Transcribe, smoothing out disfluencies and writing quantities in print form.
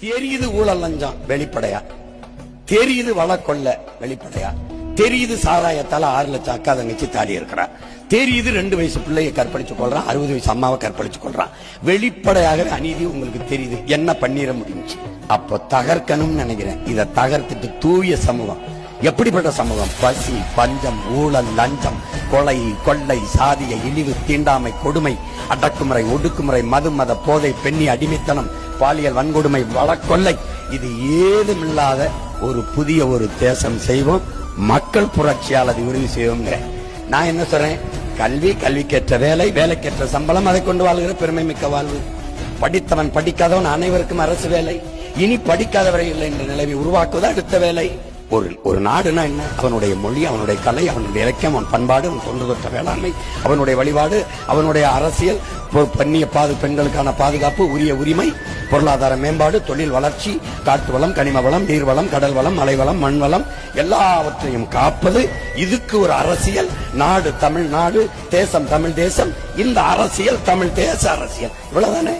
தெரியுது ஊழல் லஞ்சம் வெளிப்படையா, தெரியுது வள கொள்ள வெளிப்படையா, தெரியுது சாராயத்தால 6 லட்சம் அக்கா தங்கச்சி தாலி இருக்கிறா, தெரியுது 2 வயசு பிள்ளைய கற்பழிச்சு கொள்றான், 60 வயசு அம்மாவை கற்பழிச்சு கொள்றான். வெளிப்படையாக அநீதி உங்களுக்கு தெரியுது. என்ன பண்ணிட முடிஞ்சு? அப்போ தகர்க்கணும்னு நினைக்கிறேன். இதை தகர்த்துட்டு தூய சமூகம், எப்படிப்பட்ட சமூகம்? பசி, பஞ்சம், ஊழல், லஞ்சம், கொலை, கொள்ளை, சாதிய இழிவு, தீண்டாமை, கொடுமை, அடக்குமுறை, ஒடுக்குமுறை, மது, மத போதை, பெண்ணி அடிமைத்தனம், பாலியல் வன்கொடுமை, வழக்கொள்ளை, இது ஏதுமில்லாத ஒரு புதிய ஒரு தேசம் செய்வோம். மக்கள் புரட்சியால் அதை உறுதி செய்வோம். நான் என்ன சொல்றேன்? கல்வி, கல்விக்கேற்ற வேலை, வேலைக்கேற்ற சம்பளம், அதை கொண்டு வாழ்கிற பெருமை மிக்க வாழ்வு. படித்தவன் படிக்காதவன் அனைவருக்கும் அரசு வேலை. இனி படிக்காதவரை இல்லை என்ற நிலையை உருவாக்குவது அடுத்த வேலை. ஒரு நாடுனா என்ன? அவனுடைய மொழி, அவனுடைய கலை, அவனுடைய இலக்கியம், அவன் பண்பாடு, அவன் தொன்று தொட்ட வேளாண்மை, அவனுடைய வழிபாடு, அவனுடைய அரசியல், பெண்ணிய பெண்களுக்கான பாதுகாப்பு, உரிய உரிமை, பொருளாதார மேம்பாடு, தொழில் வளர்ச்சி, காட்டு வளம், கனிம வளம், நீர் வளம், கடல் வளம், மலை வளம், மண் வளம், எல்லாவற்றையும் காப்பது. இதுக்கு ஒரு அரசியல். நாடு தமிழ்நாடு, தேசம் தமிழ் தேசம். இந்த அரசியல் தமிழ் தேச அரசியல். இவ்வளவுதானே?